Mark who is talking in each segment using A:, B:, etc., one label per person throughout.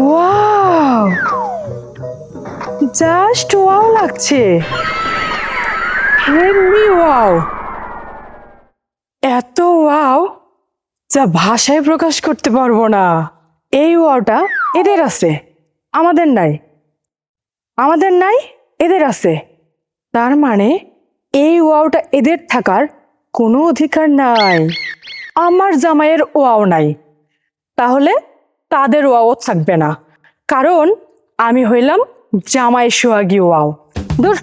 A: Wow, just wow লাগছে। Heavy wow, এত wow যা ভাষায় প্রকাশ করতে পারবো না। এই ওয়াওটা এদের আছে, আমাদের নাই। আমাদের নাই, এদের আছে। তার মানে এই ওয়াওটা এদের থাকার কোনো অধিকার নাই। আমার জামাইয়ের ওয়াও নাই, তাহলে তাদের ওয়াও থাকবে না, কারণ আমি হইলাম জামাই সোহাগী ওয়াও। ধুর,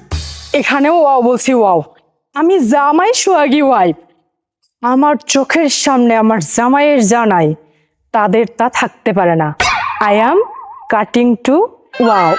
A: এখানেও ওয়াও বলছি ওয়াও। আমি জামাই সোহাগী ওয়াইফ। আমার চোখের সামনে আমার জামাইয়ের যা নাই, তাদের তা থাকতে পারে না। I am cutting to wow.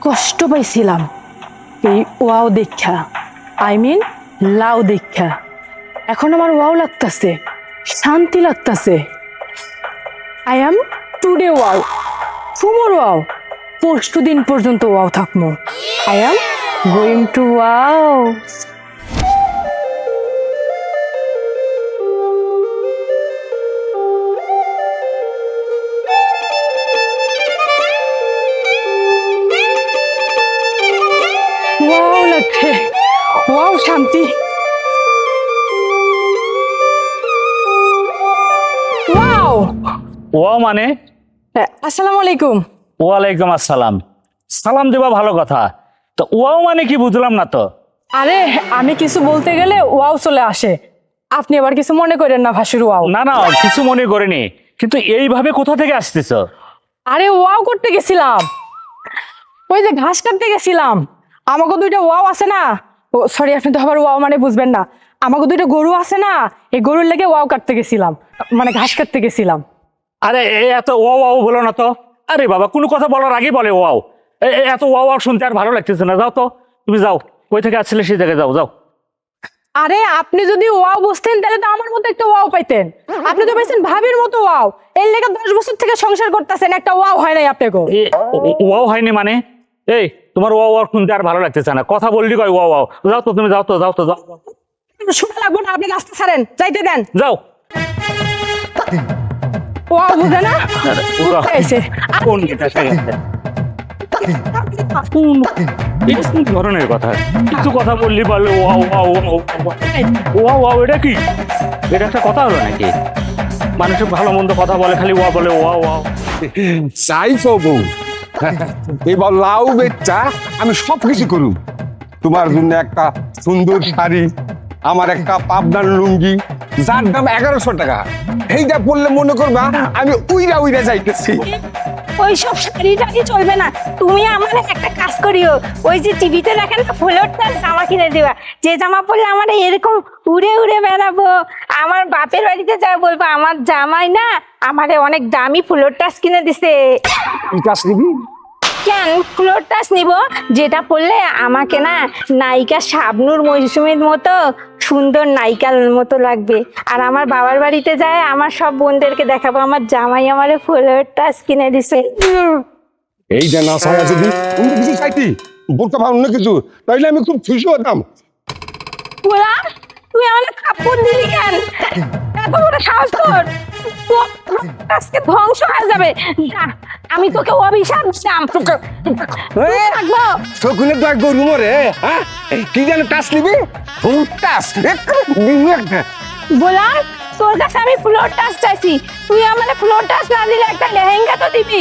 A: কষ্ট পাইছিলাম এই ওয়াও দেখা, আই মিন লাউ দেখা। এখন আমার ওয়াও লাগতেছে, শান্তি লাগতেছে। I am today wow, tomorrow wow, পরশু দিন পর্যন্ত ওয়াও থাকবো। I am going to wow. Wow লাগছে, ওয়াও শান্তি। ওয়াও
B: ওয়াও মানে?
A: আসসালামু আলাইকুম।
B: ওয়ালাইকুম আসসালাম। সালাম দেবা ভালো কথা, তো ওয়াও মানে কি বুঝলাম না তো।
A: আরে আমি কিছু বলতে গেলে ওয়াও চলে আসে, আপনি আবার কিছু মনে করেন না ভাসুর ওয়াও।
B: না না, কিছু মনে করিনি, কিন্তু এইভাবে কোথা থেকে আসতেছ?
A: আরে ওয়াও করতে গেছিলাম, ওই যে ঘাস কাটতে গেছিলাম। আমাকে দুইটা ওয়াও আছে না, ও সরি, আপনি তো আবার ওয়াও মানে বুঝবেন না। আমাকে দুইটা গরু আছে না, এই গরুর লেগে ওয়াও কাটতে গেছিলাম, মানে ঘাস কাটতে গেছিলাম।
B: আরে এত ওয়াও ওয়াও বলো না তো। আরে বাবা, কোনো কথা বলার আগে বলে ওয়াও। এত ওয়াও ওয়াও শুনতে আর ভালো লাগতেছে না। যাও তো, তুমি যাও, কই থেকে আসছিলে সেই জায়গায় যাও যাও।
A: আরে আপনি যদি ওয়াও বুঝতেন তাহলে তো আমার মতো একটা ওয়াও পাইতেন। আপনি তো পাইছেন ভাবির মতো ওয়াও। এর লেগে 10 বছর থেকে সংসার করতেছেন, একটা ওয়াও হয় নাই আপনাকে।
B: ওয়াও হয়নি মানে? এই তোমার ওয়াও ওয়াও শুনতে আর ভালো লাগতেছে না, কথা বললি কয় ওয়াও ওয়াও। যাও তো, তুমি যাও তো, যাও তো, যাও।
A: শোনা লাগবো না, আপনি রাস্তা ছাড়েন, যাইতে দেন।
B: যাও।
A: ওয়াও বুঝে না এসে
B: কোন গেটা গেছে? কোন ধরনের কথা? কিছু কথা বললি বলে ওয়াও ওয়াও ওয়াও ওয়াও। এটা কি? এটা একটা কথা হলো নাকি? মানুষ ভালো মন্দ কথা বলে, খালি ওয়া বলে ওয়াও ওয়াও।
C: চাইছো বউ, এবার লাউ বেচা আমি সব কিছু করুম। তোমার জন্য একটা সুন্দর শাড়ি, আমার একটা পাবনার লুঙ্গি, যার দাম 1100 টাকা। এইটা পড়লে মনে করবা আমি উইরা উইরা যাইতেছি।
D: ওইসব শাড়িটাকে চলবে না, তুমি আমার একটা কাজ করিও। ওই যে টিভিতে দেখেন না ফ্লোরটার জামা কিনে দিবা, যে জামা পরলে আমার এরকম উড়ে উড়ে বেড়াবো। আমার বাপের বাড়িতে যা বলবো আমার জামাই না আমারে অনেক দামি ফ্লোর টাচ কিনে দিছে।
C: কি কাজ নিবি?
D: কেন ফ্লোর টাচ নিব? যেটা পড়লে আমাকে না নায়িকা শাবনূর মৌসুমীর মতো সুন্দর নায়িকার মতো লাগবে। আর আমার বাবার বাড়িতে যায় আমার সব বোনদেরকে দেখাবো আমার জামাই আমারে ফ্লোর টাচ কিনে দিছে।
C: এই যে না ছায়া যদি অন্য কিছু চাইতি, বোরকা বা অন্য কিছু, তাইলে আমি খুব খুশি হতাম।
D: গোলাম, তুই আমাকে কাপড় দিলি কেন? এত বড় সাহস তোর! তোর আজকে ধ্বংস হয়ে যাবে। যা, আমি তোকে অভিশাপ দিলাম। থাকবো।
C: শকুনে তো এক গরু মরে, হ্যাঁ? কি যেন টাচ নিবি? টাচ
D: গোলাম, তোর কাছে আমি ফ্লোর টাচ চাইছি, তুই আমাকে ফ্লোর টাচ না দিলে একটা লেহেঙ্গা তো দিবি,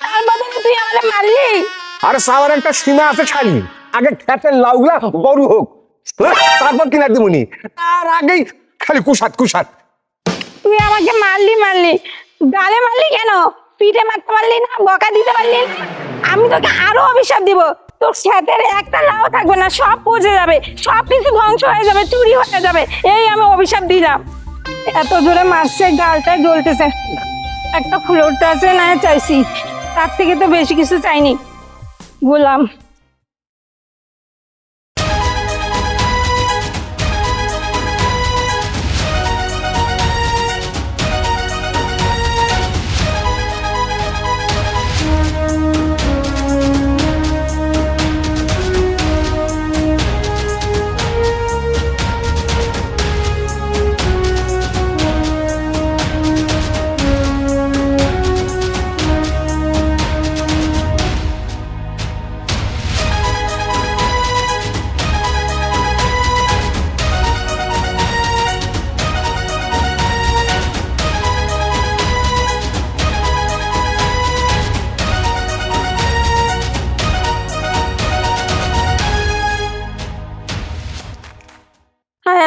D: তার বদলে তুই আমাকে মারলি।
C: আরে সাওয়ার একটা সীমা আছে ছাড়ি, আগে খেতের লাউগুলা বড় হোক, তারপর কিনা দিবনি। তার আগেই খালি কুসাত কুসাত।
D: তুই আমাকে মারলি, গালে মারলি কেন? পিঠে মারতে পারলি না, বকা দিতে পারলি না? আমি তোকে আরো অভিশাপ দিব, তোর ক্ষেতের একটা লাউ থাকবে না, সব পচে যাবে, সব কিছু ধ্বংস হয়ে যাবে, চুরি হয়ে যাবে। এই আমি অভিশাপ দিলাম। এত জোরে মারছে, গালটা জ্বলতেছে। একটা ফ্লোর টাচে না চাইছি, তার থেকে তো বেশি কিছু চাইনি। গোলাম,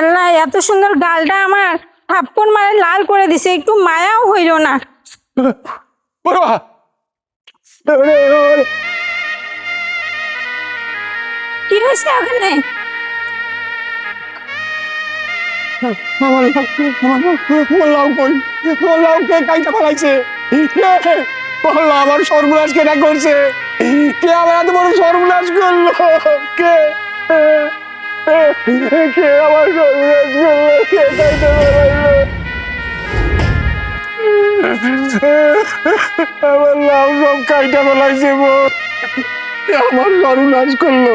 D: আল্লাহ, এত সুন্দর গালটা আমার থাপ্পড় মারে লাল করে দিছে, একটু মায়াও হইল না। কি হয়েছে ওখানে?
C: আমার সর্বনাশ কেনা করছে, কে আমার এত বড় সর্বনাশ করলো? কে কে আমার সর্বনাশ করলো? কে কাইটা বলাইলো? আমার লাউ সব কাইটা বলাইছে, আমার সর্বনাশ করলো।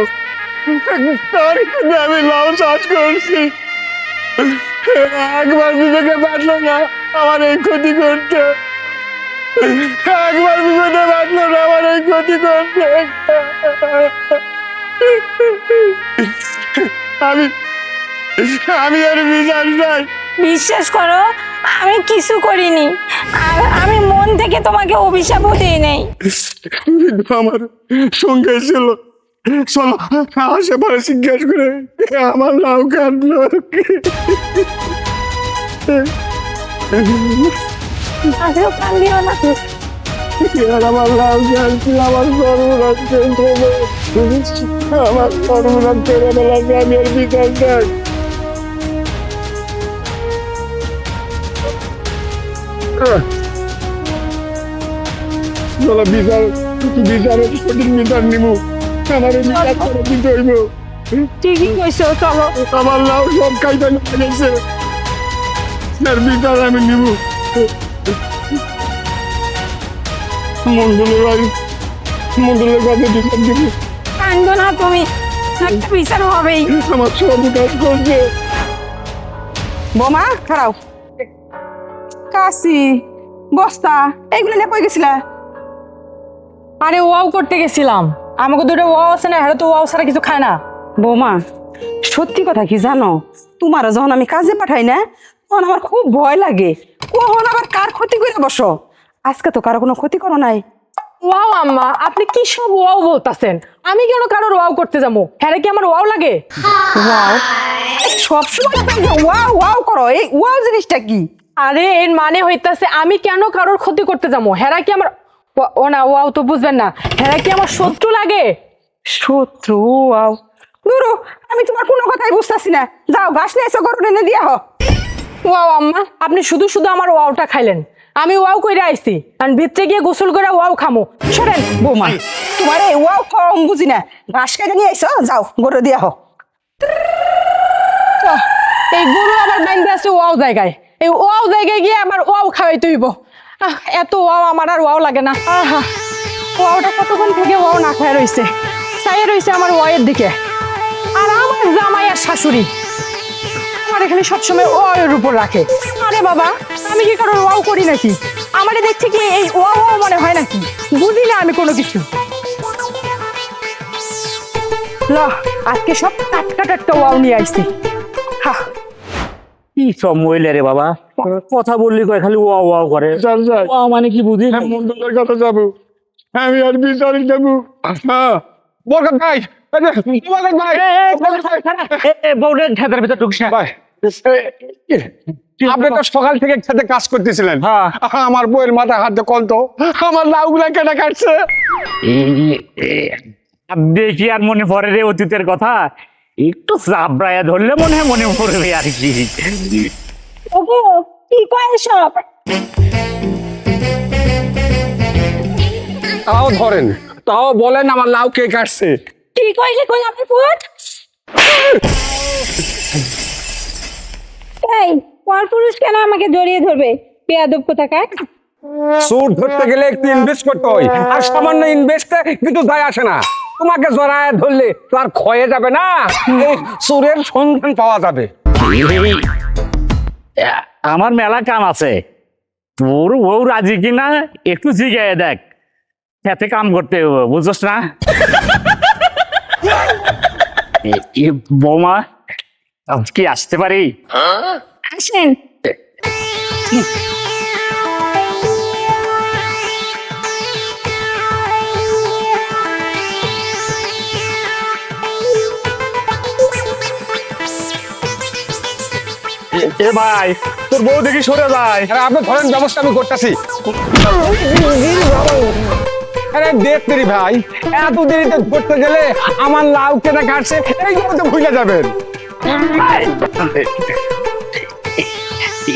C: আমি লাউ চাষ করছি, একবার বিবেকে পারলো না আমার এই ক্ষতি করতে, একবার বিবেকে পারলো না আমার এই ক্ষতি করতে। আমি আর বিচার চাই।
D: বিশ্বাস করো, আমি কিছু করিনি, আর আমি মন থেকে তোমাকে অভিশাপও দিই নাই।
C: আমার সঙ্গে ছিল, চলো আশেপাশে জিজ্ঞেস করে আমার লাউ কাটলো।
D: আজও কান্দিও না।
C: আমার লাউ কাটছিল, আমার সর্বনাশ করে, আমার সর্বনাশ করে বলাকে আমি আর বিচার চাই। চলো বিচারের সঠিক বিচার নিব, আমার বিচার করে দিতে হইব।
D: ঠিকই কইছো, চলো।
C: আমার লাউ সব খাইতে গেছে, বিচার আমি নিব। মন্ডলের কাছে বিচার দিব।
D: কান্দো না তুমি, একটা বিচার হবেই।
C: আমার সব কাজ করছে।
A: বোমা খারাও, কাশি বস্তা এইগুলো নিয়ে কই গেছিলা?
E: আরে ওয়াও করতে গেছিলাম, আমাকে দুটো ওয়াও আছে না, হ্যাঁ তো ওয়াও ছাড়া কিছু খায় না।
A: বৌমা, সত্যি কথা কি জানো, তোমার যখন আমি কাজে পাঠাই না তখন আমার খুব ভয় লাগে, কখন আবার কার ক্ষতি করে বসো। আজকে তো কারো কোনো ক্ষতি করো নাই।
E: ওয়াও আম্মা, আপনি কি সব ওয়াও বলতাছেন? আমি কেন কারোর ওয়াও করতে যাবো? হ্যাঁ কি আমার ওয়াও লাগে?
A: ওয়াও সবসময় ওয়াও ওয়াও করো, এই ওয়াও জিনিসটা কি?
E: আরে এর মানে হইতাছে আমি কেন কারোর ক্ষতি করতে যাবো? হ্যাঁ কি আমার ও না, ওয়াও তো বুঝবেন না, হ্যাঁ কি আমার শত্রু লাগে?
A: শত্রু? ওয়াও দুরু, আমি তোমার কোনো কথাই বুঝতেছি না। যাও ঘাস নিয়ে এসো, গরু এনে দিয়া হ।
E: ওয়াও আম্মা, আপনি শুধু শুধু আমার ওয়াওটা খাইলেন। আমি ওয়াও কইরা আইছি আর ভিতরে গিয়ে গোসল করে ওয়াও খামো।
F: শোনেন বৌমা, তোমার এই ওয়াও কম বুঝি না, ঘাস কেটে নিয়ে আইসো, যাও গরু দিয়া হোক।
E: এই গরু আবার বাইন্দে আছে ওয়াও জায়গায়, এই ওয়াও জায়গায় গিয়ে আবার ওয়াও খাওয়াইতে হইব। এত ওয়াও আমার আর ওয়াও লাগে না। আহা, ওয়াওটা কতক্ষণ থেকে ওয়াও না খায় রইছে, চাইয়ে রইছে আমার ওয়াইয়ের দিকে। আর আমার জামাই আর শাশুড়ি আমার এখানে সবসময় ওয়াওয়ের উপর রাখে। আরে বাবা, আমি কি কারণ ওয়াও করি নাকি? আমারে দেখছি কি এই ওয়াও ওয়াও মনে হয় নাকি? বুঝি না আমি কোনো কিছু। ল, আজকে সব টাটকা টাটকা ওয়াও নিয়ে আইছি। হা,
B: কি সব মহিলা রে বাবা, কথা বললি কয় খালি ওয়াও ওয়াও করে। ওয়াও মানে কি বুঝি না।
C: মন্ডলের কথা যাবো, আমি আর ভিতরে যাবো। বরকত ভাই, বরকত ভাই,
B: বউরের খেতের ভিতর ঢুকছে
C: ভাই, আপনি তো সকাল থেকে খেতে কাজ করতেছিলেন।
B: হ্যাঁ।
C: আমার বউয়ের মাথা হাতে কন্ত, আমার লাউগুলা কেটে কাটছে।
B: দেখি আর মনে পড়ে রে অতীতের কথা, একটু চাপড়ায়া ধরলে মনে পড়বে আর কি।
D: ওগো, কি কয় সব?
C: তাও ধরেন, তাও বলেন আমার লাউ কে কাটছে।
D: কি কইলে কই আপনি পুত? এই পরপুরুষ কেন আমাকে জড়িয়ে ধরবে? বেয়াদব কোথাকার।
C: চোর ধরতে গেলে একটু ইনভেস্ট করতে হয়, আর সামান্য ইনভেস্টে কিন্তু যায় আসে না। তোমাকে জড়ায় ধরলে তো আর ক্ষয়ে যাবে না, এই চোরের সন্ধান পাওয়া যাবে।
B: আমার মেলা কাম আছে, তোর বউ রাজি কিনা একটু জিগায় দেখ, খেতে কাম করতে হবে, বুঝছস না? বৌমা, কি আসতে পারি?
D: আসেন।
B: এ ভাই, তোর বউ দেখি সরে যায়।
C: আরে আপনি ধরেন, ব্যবস্থা আমি করতেছি। আরে দেখতে রে ভাই, এত দেরিতে ধরতে গেলে আমার লাউ কেটে কাটছে এই জন্য তো ভুলে যাবেন।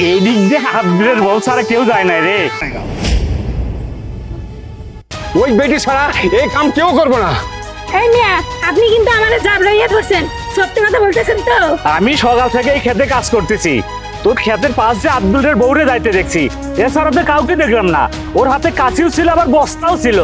B: এই দিক দিয়ে আব্দুলের বউ ছাড়া কেউ যায় না রে।
C: ওই বেটি ছাড়া এই কাম কেউ করবো না।
D: এই মিয়া, আপনি কিন্তু আমারে জাবরাইয়া ধরছেন, সত্যি কথা বলতেছেন তো?
B: আমি সকাল থেকেই খেতে কাজ করতেছি, তোর ক্ষেতের পাশ দিয়ে আব্দুলের বউরে যাইতে দেখছি, এছাড়া তো কাউকে দেখলাম না। ওর হাতে কাঁচিও ছিল, আবার বস্তাও ছিল।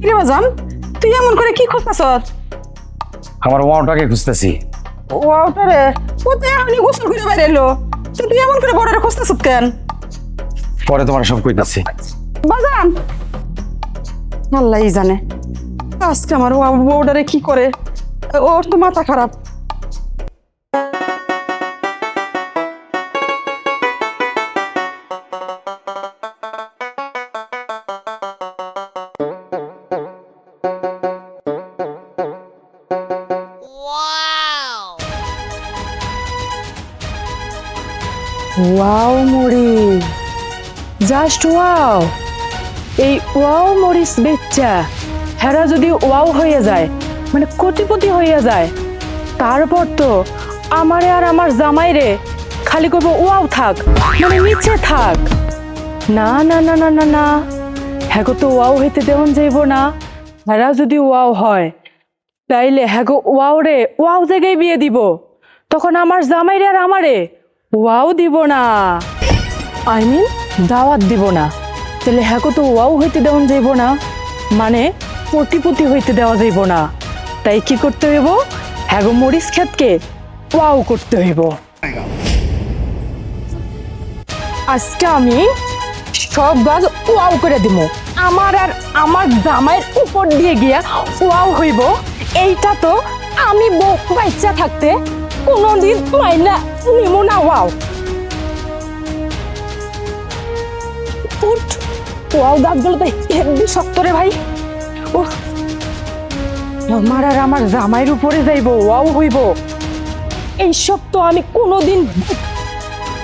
F: কিরে বাজান, তুই এমন করে কি করতেছ?
B: আমার ওয়াওটাকে খুঁজতেছি।
F: ওয়াওটা রে, ও তো এখনই গোসল করে বাইরে এলো, তো তুই এমন করে বড় রে খুঁজতেছ কেন?
B: পরে তোমার সব কইতাছি।
F: বাজান, আল্লাহই জানে আজকে আমার ওয়াওটা রে কি করে, ওর তো মাথা খারাপ।
A: ওয়াও মরিচ, জাস্ট ওয়াও। এই ওয়াও মরিচ বেচ্চা হেরা যদি ওয়াও হয়ে যায়, মানে কোটিপতি হয়ে যায়, তারপর তো আমারে আর আমার জামাইরে খালি করবো ওয়াও থাক, মানে নিচে থাক। না না না না না না, হ্যাগো তো ওয়াও হইতে দেওয়ান যাইব না। হেরা যদি ওয়াও হয়, তাইলে হ্যাগো ওয়াও রে ওয়াও জায়গায় বিয়ে দিব, তখন আমার জামাইরে আর আমারে ওয়াও দিব না, আই মিন দাওয়াত দিব না। তাহলে হ্যাগো তো ওয়াও হইতে দেওয়ান যাইব না, মানে কোটিপতি হইতে দেওয়া যাইব না। তাই কি করতে হইব? হ্যাগো মরিচ ক্ষেতকে ওয়াও করতে হইব। আজকে আমি সব গাছ ওয়াও করে দিব।
E: আমার আর আমার জামাইয়ের উপর দিয়ে গিয়া ওয়াও হইব, এইটা তো আমি বউ বাচ্চা থাকতে কোনোদিন মাইনা নিব না। ওয়াও উঠ, ওয়াও দাঁতগুলো তো হেব্বি শক্ত রে ভাই। ও
A: আমার আর আমার জামাইয়ের উপরে যাইবো, ওয়াও হইব।
E: এইসব তো আমি কোনোদিন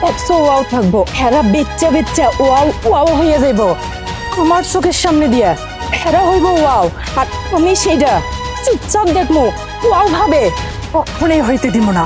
E: একশো ওয়াও থাকবো, হেরা বেচ্চা বেচ্চা ওয়াও ওয়াও হয়ে যাইব আমার চোখের সামনে দিয়া, হেরা হইব ওয়াও, আর আমি সেইটা চুপচাপ দেখবো ওয়াও ভাবে।
A: কখনোই হইতে দিব না।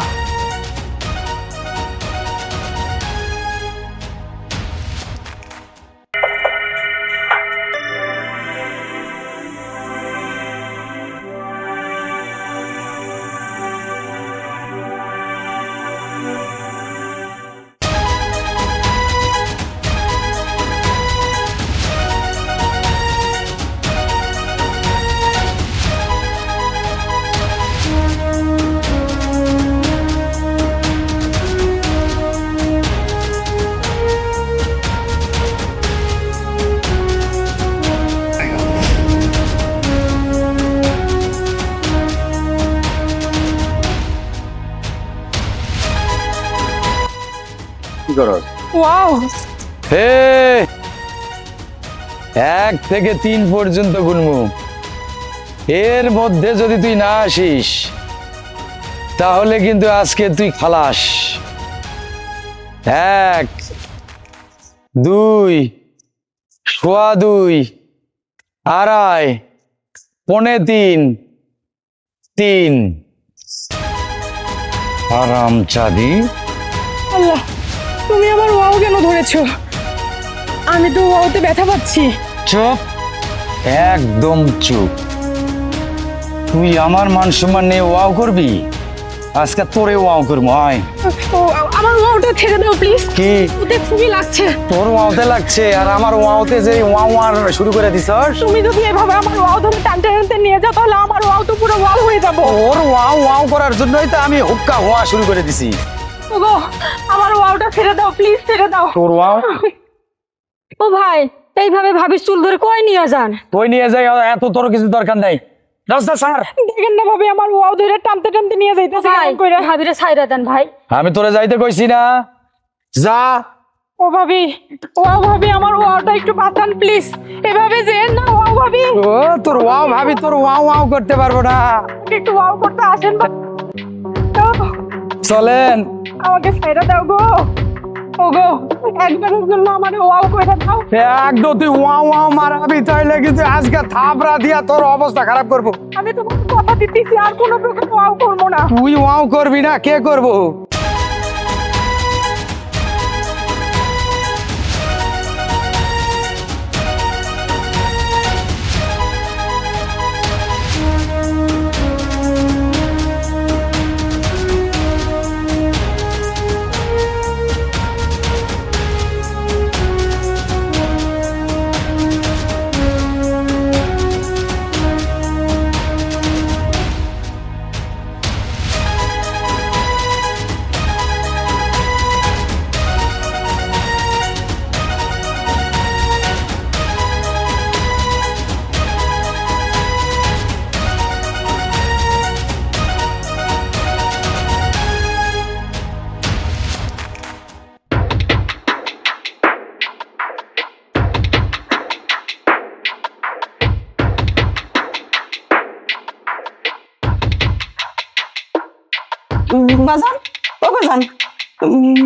B: কি করো?
E: ওয়াও
G: হে 1 থেকে 3 পর্যন্ত গুনমু, এর মধ্যে যদি তুই না আসিস তাহলে কিন্তু আজকে তুই খালাস। 1 2 সোয়া 2 আড়াই পৌনে 3 3 আরাম চাঁদি।
E: আল্লাহ, তুমি আমার ওয়াও কেন ধরেছো? আমি তো ওয়াওতে ব্যথা পাচ্ছি।
G: চুপ, একদম চুপ। তুই আমার মান সম্মান নিয়ে ওয়াও করবি? আজকে তোরে ওয়াও করবো। আয়,
E: ও, আমার ওয়াওটা ছেড়ে দাও প্লিজ,
G: কি
E: ওতে খুবই লাগছে।
G: তোর ওয়াওতে লাগছে আর আমার ওয়াওতে যে ওয়াও আর শুরু করে দিছস?
E: তুমি যদি এভাবে আমার ওয়াও ধরে টানতে টানতে নিয়ে যাও তাহলে আমার ওয়াও তো পুরো ওয়াও হয়ে যাবো।
G: ওর ওয়াও ওয়াও করার জন্যই তো আমি হুক্কা হওয়া শুরু করে দিছি।
E: ওগো, আমার ওয়াওটা ছেড়ে দাও প্লিজ, ছেড়ে দাও।
G: তোর ওয়াও
D: ও ভাই, এইভাবে ভাবির চুল ধরে কই নিয়ে যান?
G: কই নিয়ে যাই, এত তোর কিছু দরকার নাই। রাস্তা স্যার,
E: দেখেন না ভাবে আমার ওয়াও ধরে টানতে টানতে নিয়ে যাইতেছে
D: ভাই,
E: কেমন কইরা।
D: ভাবিরে ছাইরা দেন ভাই।
G: আমি তোরে যাইতে কইছি না? যা।
E: ও ভাবি, ওয়াও ভাবি, আমার ওয়াওটা একটু বাঁচান প্লিজ। এভাবে যেন না ওয়াও ভাবি,
G: ও তোর ওয়াও ভাবি তোর ওয়াও ওয়াও করতে পারবো না।
E: আমাকে একটু ওয়াও করতে আসেন বা-
G: চলেন।
E: আমাকে ছাইরা দাও গো। ওগো, একবারের জন্য আমার ওয়াও কইরা দাও।
G: একদম তুই ওয়াও ওয়াও মারাবি তাইলে কিন্তু আজকে থাপড়া দিয়া তোর অবস্থা খারাপ করবো।
E: আমি তোমাকে কথা দিতেছি আর কোনো প্রকার ওয়াও করবো না।
G: তুই ওয়াও করবি না, কে করবো?
F: বাজান, ও বাজান,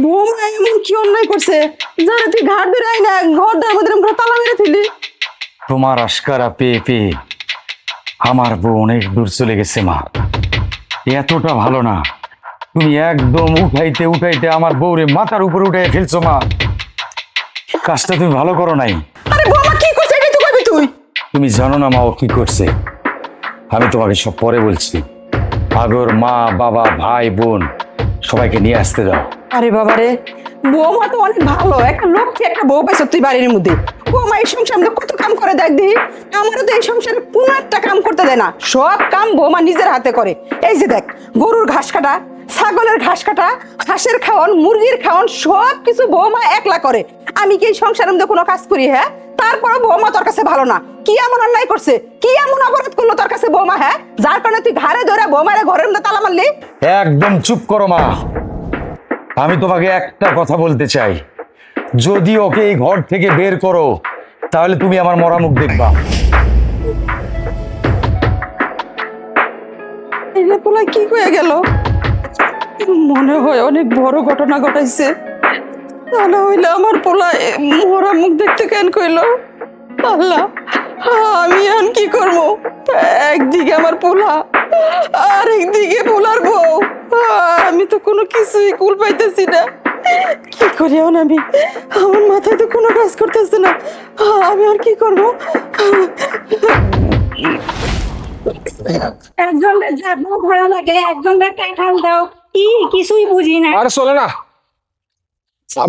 F: বৌমা এমন কি অন্যায় করছে যারা তুই ঘাট ধরে আই না ঘর দেওয়ার মধ্যে এরকম করে তালা মেরে ফেলি?
G: তোমার আশকারা পেয়ে পেয়ে আমার বউ অনেক দূর চলে গেছে মা। এতটা ভালো না, তুমি একদম উঠাইতে উঠাইতে আমার বউরে মাথার উপরে উঠাই ফেলছো মা। কাজটা তুমি ভালো করো নাই।
F: আরে বৌমা কি করছে এটাই তো কবি তুই।
G: তুমি জানো না মা ও কি করছে? আমি তোমাকে সব পরে বলছি। আগর মা বাবা ভাই বোন সবাইকে নিয়ে আসতে দাও।
F: আরে বাবা রে, বৌমা তো অনেক ভালো, একটা লক্ষ্মী একটা বউ পাইছ তুই বাড়ির মধ্যে। বৌমা এই সংসার মধ্যে কত কাম করে দেখ দিই। আমারও তো এই সংসারে কোনো একটা কাম করতে দেয় না, সব কাম বৌমা নিজের হাতে করে। এই যে দেখ, গরুর ঘাস কাটা, ছাগলের ঘাস কাটা, হাঁসের খাওয়ান, মুরগির খাওয়ান, সব কিছু বৌমা একলা করে। আমি কি এই সংসারের মধ্যে কোনো কাজ করি? হ্যাঁ, তারপরে বৌমা তোর কাছে ভালো না। কি এমন অন্যায় করছে, কি এমন অপরাধ করলো তোর কাছে বৌমা? হ্যাঁ, যার কারণে তুই ঘাড়ে ধরে বৌমারে ঘরের মধ্যে তালা মারলি?
G: একদম চুপ করো মা। আমি তোমাকে একটা কথা বলতে চাই, যদি ওকে এই ঘর থেকে বের করো তাহলে তুমি আমার মরা মুখ দেখবা।
F: এটা পোলা কি হয়ে গেল? মনে হয় অনেক বড় ঘটনা ঘটাইছে। তাহলে হইলে আমার পোলা মরা মুখ দেখতে কেন কইলো? আল্লাহ, আমি এখন কি করবো? একদিকে আমার পোলা আর একদিকে পোলার বউ, আমি তো কোনো কিছুই কুল পাইতেছি না। কি করি এখন আমি? আমার মাথায় তো কোনো কাজ করতেছে না। আমি আর কি করবো?
D: একজন যাবো ভালো লাগে, একজন কাঁঠাল দাও, কি কিছুই বুঝি না।
C: আরে চলে না,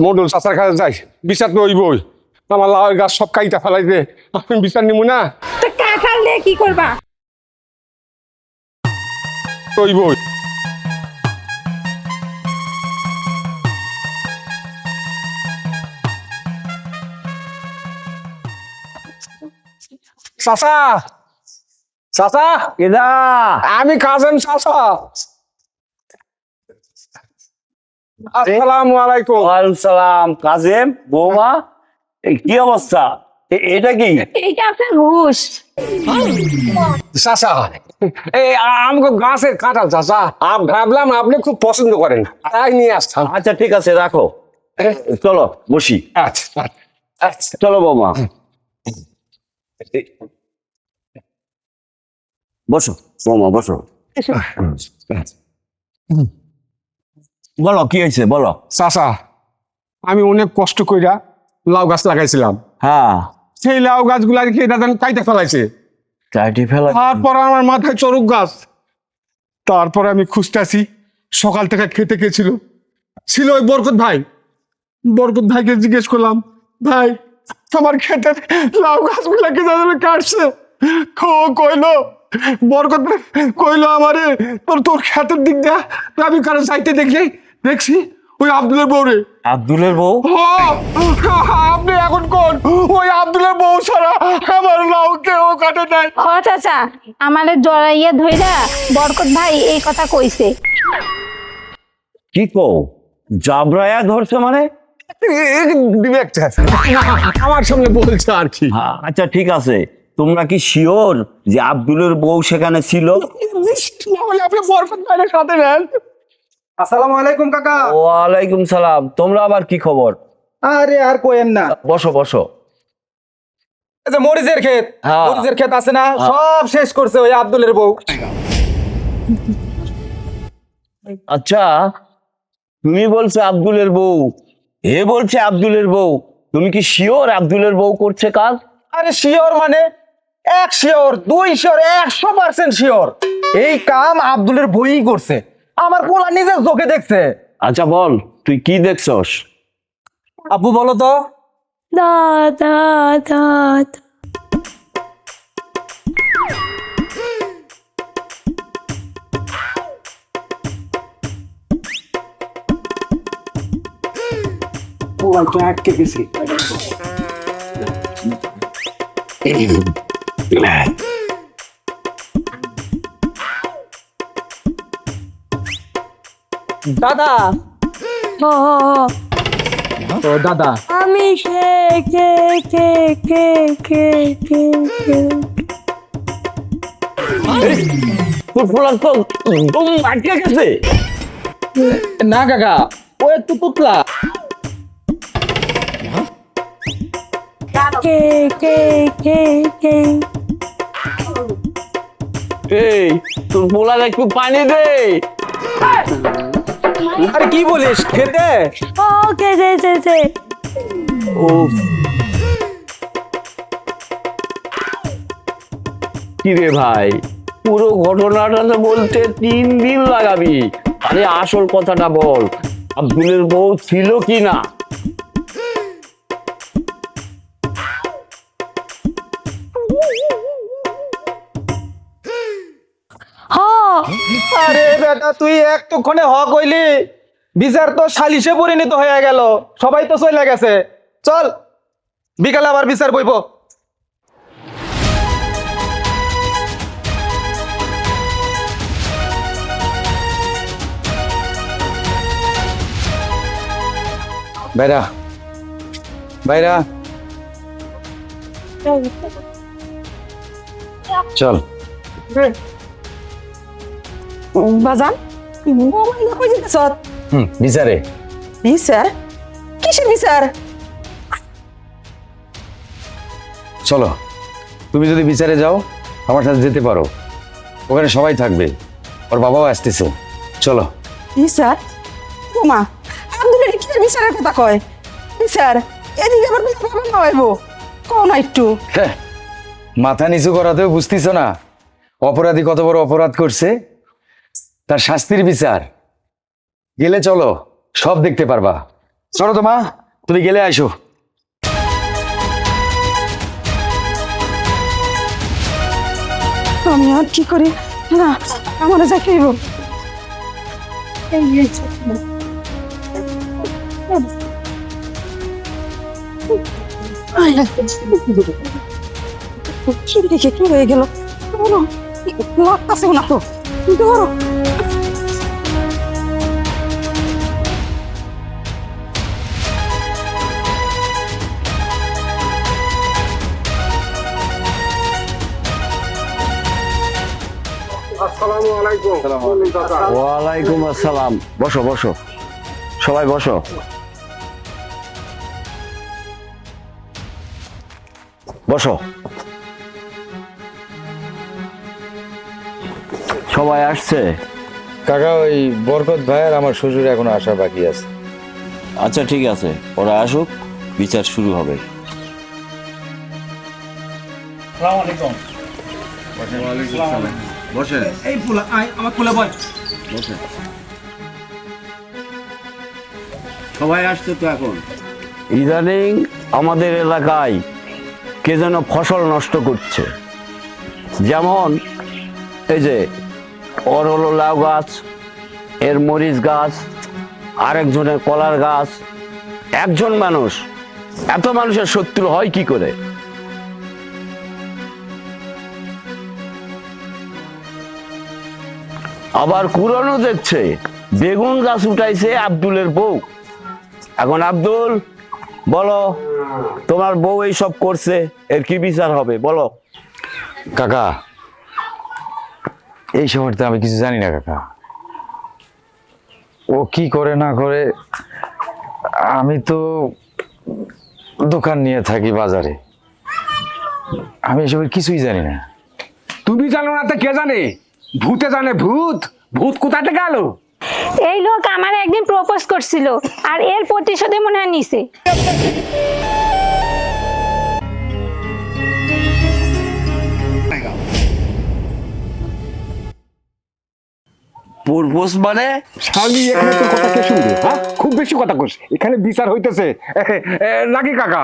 C: মন্ডল চাচার কাছে যাই, বিচার তো ওই বই। আমার লাউয়ের গাছ সব কাইটা ফেলাই দে, আমি বিচার নিব না।
D: তো কাঁঠাল দিয়ে কি করবা?
C: ওই বই চাচা, চাচা
B: কেদা?
C: আমি কাজেম চাচা। আসসালামু আলাইকুম।
B: ওয়ালাইকুম সালাম। কাজেম, বৌমা, কি অবস্থা? এটা কি?
D: এইটা আপনার ঘুষ।
C: চাচা, এই আমাকে গাছের কাঁঠাল চাচা, ভাবলাম আপনি খুব পছন্দ করেন, তাই নিয়ে আসতাম।
B: আচ্ছা ঠিক আছে, রাখো। চলো বসি।
C: আচ্ছা আচ্ছা।
B: চলো বৌমা, বসো বৌমা, বসো। বলো কি হয়েছে, বলো।
C: চাচা, আমি অনেক কষ্ট কইরা লাউ গাছ লাগাইছিলাম,
B: হ্যাঁ,
C: সেই লাউ গাছগুলা কি এটা কাইটা ফেলাইছে।
B: চাইটি ফেলা।
C: তারপর আমার মাথায় চরক গাছ। তারপরে আমি খুঁজতেছি, সকাল থেকে খেতে গেছিল, ছিল ওই বরকত ভাই। বরকত ভাইকে জিজ্ঞেস করলাম, ভাই তোমার খেতে লাউ গাছগুলা কি তাদের কাটছে? কইলো, বরকত ভাই কইলো আমারে, তোর খেতের দিক দিয়া আমি কারণ চাইতে দেখছি ওই আব্দুলের বউরে।
B: আব্দুলের বউ?
C: আপনি এখন কোন? ওই আব্দুলের বউ ছাড়া আমার লাউ কেউ কাটে নাই।
D: ও চাচা, আমাদের জড়াইয়া ধইরা বরকত ভাই এই কথা কইছে।
B: কি কও? জাবরায়া ধরছে মানে?
C: আমার সামনে বলছে আর কি।
B: হ্যাঁ, আচ্ছা ঠিক আছে। তোমরা কি শিওর যে আব্দুলের বউ সেখানে ছিল?
C: আপনি বরকত ভাইয়ের সাথে নেন।
H: আসসালামু আলাইকুম কাকা।
B: ওয়ালাইকুম সালাম। তোমরা আবার কি খবর?
H: আরে আর কোয়েন না,
B: বসো বসো।
H: এই যে মরিচের ক্ষেত,
B: হ্যাঁ।
H: মরিচের ক্ষেত আছে না,
B: হ্যাঁ।
H: সব শেষ করছে ওই আব্দুলের বউ।
B: আচ্ছা, তুমি বলছো আব্দুলের বউ, এ বলছে আব্দুলের বউ, তুমি কি শিওর আব্দুলের বউ করছে কাজ?
H: আরে শিওর মানে 1 শিওর, 2 শিওর, 100% শিওর। এই কাম আব্দুলের বউই করছে, আমার পোলা নিজের চোখে দেখছে।
B: আচ্ছা বল, তুই কি দেখছস?
H: আব্বু বলো তো।
D: দাদা দাদা
C: আটকে গেছি।
H: দাদা, ও দাদা,
D: আমি কে কে কে কে কে কে কে
B: তোর ফোলার তো দম আটকে গেছে।
H: না কাকা, ও একটু পুতলা।
D: কে কে কে কে
B: এই তোর ফোলার একটু পানি দে।
H: আরে কি বলিস, খেতে?
D: ও কে কে কে কে
B: ও কি রে ভাই, পুরো ঘটনাটা তো বলতে 3 দিন লাগাবি। আরে আসল কথাটা বল, আব্দুলের বউ ছিল কি না?
H: আরে বেটা, তুই একটুক্ষণে হ কইলি, বিচার তো সালিশে পরিণত হয়ে গেল, সবাই তো চলে গেছে। চল বিকালে আবার বিচার বইব।
G: বাইরা বাইরা চল।
F: বাজান বৌমাই না কই যেতেছ?
G: বিচারে
F: বিচার? কিসের বিচার?
G: চলো, তুমি যদি বিচারে যাও আমার সাথে যেতে পারো, ওখানে সবাই থাকবে, ওর বাবাও আসতেছে। চলো।
F: বিচার? বৌমা আব্দুলের কি বিচারের কথা কয়? বিচার এদিকে আবার বাবা মা আইবো, কও না একটু।
G: হ্যাঁ, মাথা নিচু করাতেও বুঝতেছ না অপরাধী কত বড় অপরাধ করছে, তার শাস্তির বিচার। গেলে চলো, সব দেখতে পারবা। চলো তো মা, তুমি গেলে আইসো।
F: আমি আর কি করি না, আমার যাকে হইব। দেখে কি হয়ে গেল? লাগতেছে না তো, ধরো।
I: ওয়ালাইকুম আসসালাম। বসো বসো, সবাই বসো। বসো, সবাই আসছে?
G: কাকা, ওই বরকত ভাই আর আমার শ্বশুর এখনো আসা বাকি আছে।
I: আচ্ছা ঠিক আছে, ওরা আসুক, বিচার শুরু হবে।
G: বসেন।
H: এই পোলা আয়, আমার পোলা বয়।
I: সবাই আসছে তো এখন। ইদানিং আমাদের এলাকায় কে যেন ফসল নষ্ট করছে। যেমন এই যে ওর হলো লাউ গাছ, এর মরিচ গাছ, আরেকজনের কলার গাছ। একজন মানুষ এত মানুষের শত্রু হয় কি করে? আবার কুরআনও দেখছে বেগুন গাছ উঠাইছে আব্দুলের বউ। এখন আব্দুল, বলো, তোমার বউ এই সব করছে, এর কি বিচার হবে বলো?
G: কাকা, এই সময়টা আমি কিছু জানি না কাকা, ও কি করে না করে। আমি তো দোকান নিয়ে থাকি বাজারে, আমি এসবের কিছুই জানি না।
C: তুমি জানো না তো কে জানে? ভূতে জানে, ভূত। ভূত কোথা থেকে গেল?
D: এই লোক আমার একদিন প্রপোজ করছিল, আর এর প্রতিশোধে মনে হয় নিছে।
I: প্রপোজ মানে?
C: স্বামী, এখানে তো কথা কে শুনবে? হ্যাঁ, খুব বেশি কথা করছে। এখানে বিচার হইতেছে নাকি কাকা?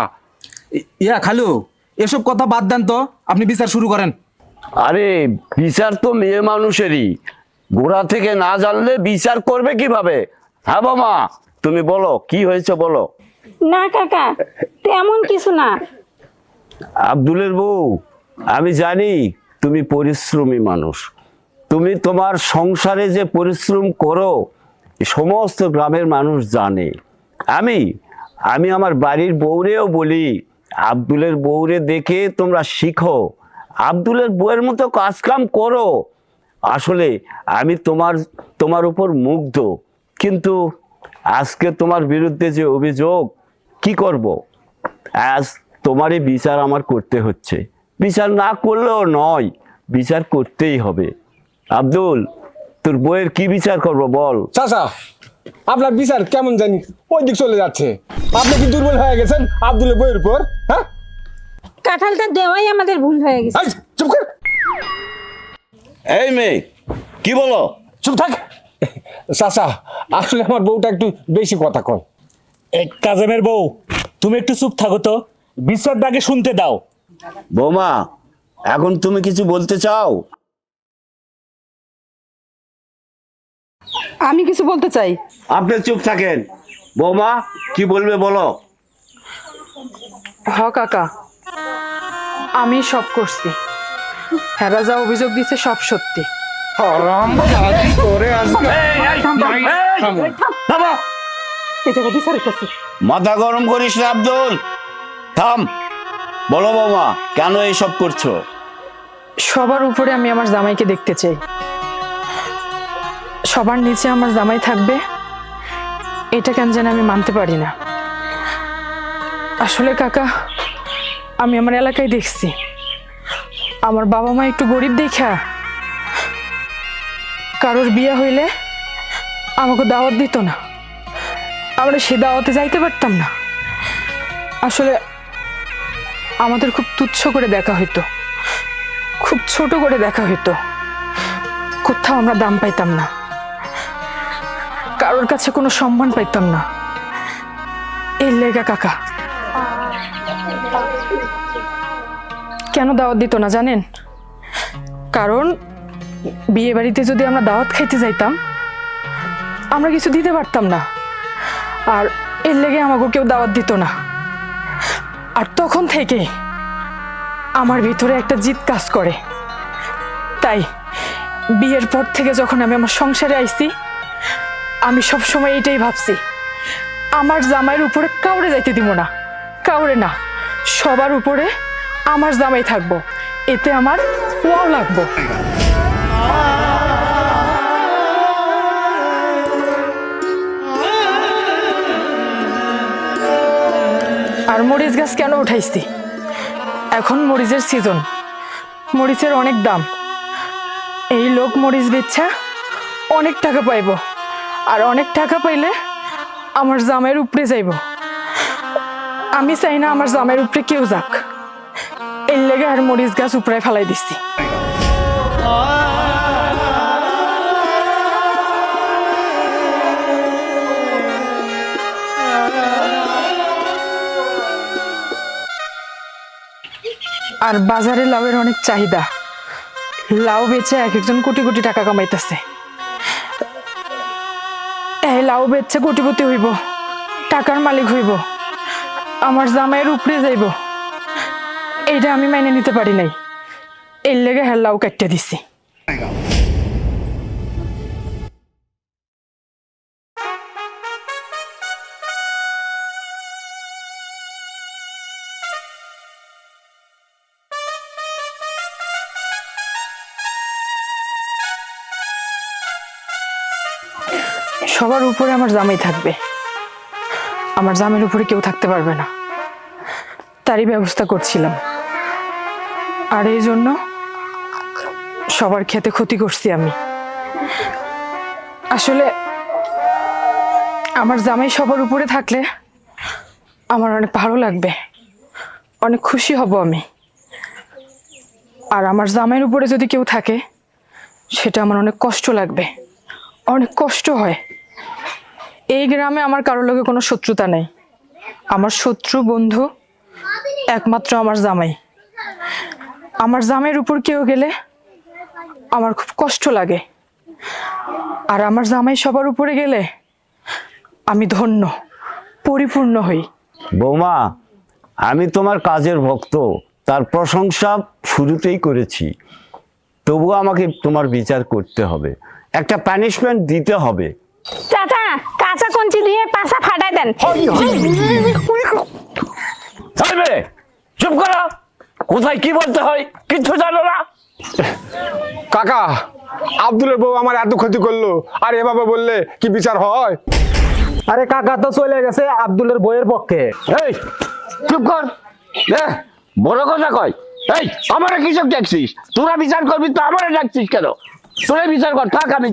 H: ইয়া খালু, এসব কথা বাদ দেন তো, আপনি বিচার শুরু করেন।
I: আরে বিচার তো মেয়ে মানুষেরই, গোড়া থেকে না জানলে বিচার করবে কিভাবে? হ্যাঁ বাবা, তুমি বলো কি হয়েছে বলো।
D: না কাকা, তেমন কিছু না।
I: আব্দুলের বউ, আমি জানি তুমি পরিশ্রমী মানুষ, তুমি তোমার সংসারে যে পরিশ্রম করো সমস্ত গ্রামের মানুষ জানে। আমি আমি আমার বাড়ির বউরেও বলি, আব্দুলের বউরে দেখে তোমরা শিখো, আব্দুলের বউয়ের মতো কাজকাম করো। আসলে আমি তোমার উপর মুগ্ধ, কিন্তু আজকে তোমার বিরুদ্ধে যে অভিযোগ, কি করব? আজ তোমারই বিচার আমার করতে হচ্ছে। বিচার না করলেও নয়, বিচার করতেই হবে। আব্দুল, তোর বউয়ের কি বিচার করব বল?
C: চাচা, আপনার বিচার কেমন জানি ওই দিক চলে যাচ্ছে। আপনি কি দুর্বল হয়ে গেছেন আব্দুলের বইয়ের উপর? হ্যাঁ,
D: কাঁঠালটা দেওয়াই আমাদের ভুল হয়ে গেছে।
C: এই, চুপ কর।
I: এই মেয়ে, কি বলো?
C: চুপ থাক। চাচা, আসলে আমার বউটা একটু বেশি কথা কয়।
B: এক কাজেমের বউ, তুমি একটু চুপ থাকো তো, বিচারটা আগে শুনতে দাও।
I: বৌমা, এখন তুমি কিছু বলতে চাও?
F: আমি কিছু বলতে চাই।
I: আপনি চুপ থাকেন। বৌমা, কি বলবে বলো?
A: হ কাকা, আমি সব করছি। হেরা যা অভিযোগ দিছে সব সত্যি।
I: মাথা গরম করিস না আব্দুল, থাম। বলো বৌমা, কেন এইসব করছো?
A: সবার উপরে আমি আমার জামাইকে দেখতে চাই, সবার নিচে আমার জামাই থাকবে, এটা কেন যেন আমি মানতে পারি না। আসলে কাকা, আমি আমার এলাকায় দেখছি আমার বাবা মা একটু গরিব দেখা কারোর বিয়ে হইলে আমাকে দাওয়াত দিত না, আমরা সে দাওয়াতে যাইতে পারতাম না। আসলে আমাদের খুব তুচ্ছ করে দেখা হইতো, খুব ছোট করে দেখা হইতো, কোথাও আমরা দাম পাইতাম না, কারোর কাছে কোনো সম্মান পাইতাম না। এর লেগা কাকা কেন দাওয়াত দিত না জানেন? কারণ বিয়ে বাড়িতে যদি আমরা দাওয়াত খাইতে যাইতাম আমরা কিছু দিতে পারতাম না, আর এর লেগে আমাকে কেউ দাওয়াত দিত না। আর তখন থেকে আমার ভিতরে একটা জিদ কাজ করে। তাই বিয়ের পর থেকে যখন আমি আমার সংসারে আইছি, আমি সব সময় এটাই ভাবছি, আমার জামাইয়ের উপরে কাউরে যাইতে দিব না, কাউরে না, সবার উপরে আমার জামাই থাকবো, এতে আমার ওয়াও লাগবো। আর মরিচ গাছ কেন উঠাইছি? এখন মরিচের সিজন, মরিচের অনেক দাম। এই লোক মরিচ বেচা অনেক টাকা পাইব, আর অনেক টাকা পাইলে আমার জামাইয়ের উপরে যাইব। আমি চাই না আমার জামাইয়ের উপরে কেউ যাক, এর লেগে আর মরিচ গাছ উপরে ফেলাই দিচ্ছি। আর বাজারে লাউয়ের অনেক চাহিদা, লাউ বেচে এক একজন কোটি কোটি টাকা কামাইতেছে। এই লাউ বেচে কোটিপতি হইব, টাকার মালিক হইব, আমার জামাইয়ের উপরে যাইব, এইটা আমি মাইনে নিতে পারি নাই, এর লেগে হ্যাঁ লাউ কাটতে দিছি। সবার উপরে আমার জামাই থাকবে, আমার জামাইয়ের উপরে কেউ থাকতে পারবে না, তারই ব্যবস্থা করছিলাম। আর এই জন্য সবার খেতে ক্ষতি করছি আমি। আসলে আমার জামাই সবার উপরে থাকলে আমার অনেক ভালো লাগবে, অনেক খুশি হব আমি। আর আমার জামাইয়ের উপরে যদি কেউ থাকে সেটা আমার অনেক কষ্ট লাগবে, অনেক কষ্ট হয়। এই গ্রামে আমার কারোর লগে কোনো শত্রুতা নেই, আমার শত্রু বন্ধু একমাত্র আমার জামাই। আমার জামাইয়ের উপর কেউ গেলে আমার খুব কষ্ট লাগে, আর আমার জামাই সবার উপরে গেলে আমি ধন্য, পরিপূর্ণ হই।
I: বৌমা, আমি তোমার কাজের ভক্ত, তার প্রশংসা শুরুতেই করেছি, তবুও আমাকে তোমার বিচার করতে হবে, একটা পানিশমেন্ট দিতে হবে।
D: চাচা, কাঁচা কঞ্চি দিয়ে পাছা ফাটাই দেন।
I: চুপ করো, কোথায় কি বলতে হয় কিচ্ছু জানো না।
C: কাকা, আব্দুলের বউ আমার এত ক্ষতি করলো, আর এভাবে বললে কি বিচার হয়?
H: আরে কাকা তো চলে গেছে আব্দুলের বইয়ের পক্ষে।
I: এই চুপ কর, বড় কথা কয়। এই আমারে কিসব ডাকছিস? তোরা বিচার করবি তো আমারে ডাকছিস কেন? তোরা বিচার কর, থাক। আমি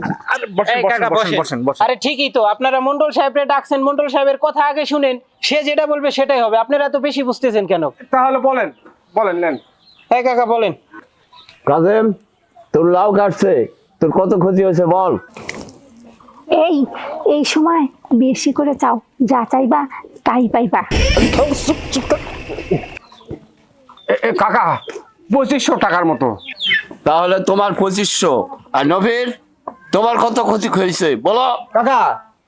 J: আরে ঠিকই তো, আপনারা মন্ডল সাহেবরে ডাকছেন, মন্ডল সাহেবের কথা আগে শুনেন, সে যেটা বলবে সেটাই হবে। আপনারা তো বেশি বুঝতেছেন কেন?
C: তাহলে বলেন, বলেন নেন।
J: হ্যাঁ কাকা বলেন।
I: কাজেম, তোর লাউ কাটছে, তোর কত ক্ষতি হয়েছে বল।
D: এই সময় বেশি করে চাও, যা চাইবা তাই পাইবা।
C: কাকা 2500 টাকার মতো।
I: তাহলে তোমার 2500, আর নবীর তোমার কত ক্ষতি হয়েছে বলো।
H: কাকা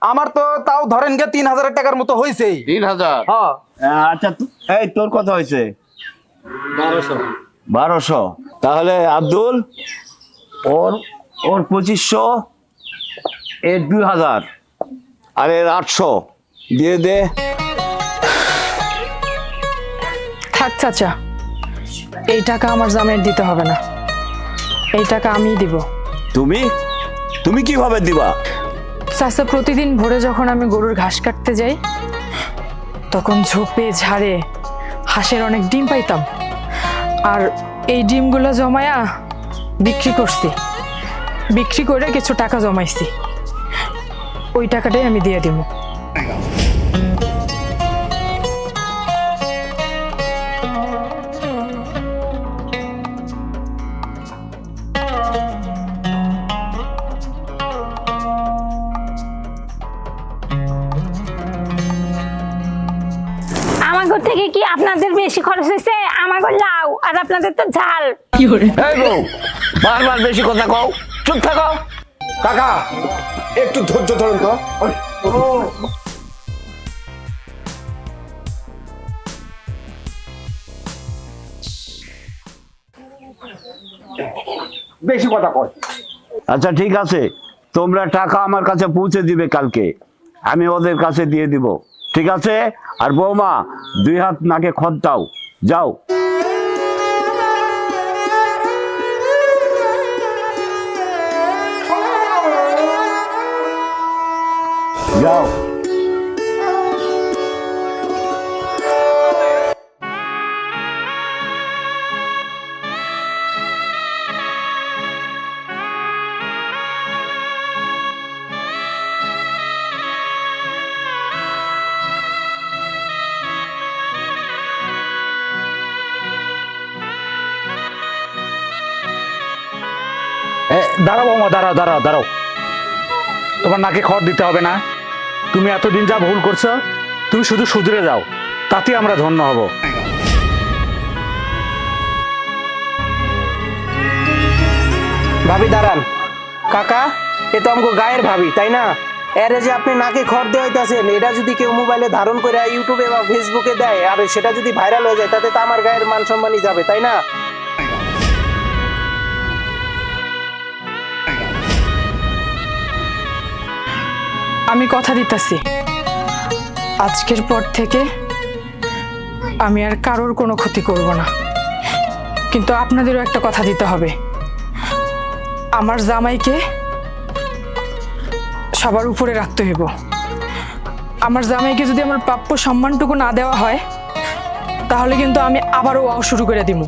H: আমার তো তাও ধরেন গে 3,000 টাকার মতো হয়েছে।
I: 3,000?
H: হ্যাঁ।
I: আচ্ছা এই তোর কত হয়েছে? 1200। তাহলে আব্দুল ওর 2500, এর 2000, আর এর 800 দিয়ে দে।
A: থাক চাচা, এই টাকা আমার জামাইয়ের দিতে হবে না, এই টাকা আমিই দিব।
I: তুমি কিভাবে দিবা?
A: চাচা, প্রতিদিন ভোরে যখন আমি গরুর ঘাস কাটতে যাই তখন ঝোপে ঝাড়ে হাঁসের অনেক ডিম পাইতাম, আর এই ডিমগুলো জমায়া বিক্রি করছি, বিক্রি করে কিছু টাকা জমাইছি, ওই টাকাটাই আমি দিয়ে দিব।
D: আমাগো থেকে কি আপনাদের বেশি খরচ হয়েছে? আমাগো লাউ আর আপনাদের তো ঝাল।
I: এই বউ, বারবার বেশি কথা কও, চুপ থাকো।
C: কাকা একটু ধৈর্য ধরুন তো। বেশি কথা কয়।
I: আচ্ছা ঠিক আছে, তোমরা টাকা আমার কাছে পৌঁছে দিবে কালকে, আমি ওদের কাছে দিয়ে দিব, ঠিক আছে? আর বৌমা 2 হাত নাকে খত দাও, যাও। যাও।
B: দাঁড়াও বৌমা, দাঁড়াও। তোমার নাকে খড় দিতে হবে না, তুমি এতদিন যা ভুল করছো তুমি শুধু শুধরে যাও, তাতে আমরা ধন্য হব।
J: ভাবি দাঁড়ান। কাকা, এ তো আমাকে গায়ের ভাবি, তাই না? এরে যে আপনি নাকে খড় দেওয়াইতেছেন, এটা যদি কেউ মোবাইলে ধারণ করে ইউটিউবে বা ফেসবুকে দেয়, আর সেটা যদি ভাইরাল হয়ে যায়, তাতে তো আমার গায়ের মান সম্মানই যাবে, তাই না?
A: আমি কথা দিতেছি, আজকের পর থেকে আমি আর কারোর কোনো ক্ষতি করব না, কিন্তু আপনাদেরও একটা কথা দিতে হবে, আমার জামাইকে সবার উপরে রাখতে হইব। আমার জামাইকে যদি আমার প্রাপ্য সম্মানটুকু না দেওয়া হয় তাহলে কিন্তু আমি আবারও শুরু করে দিব।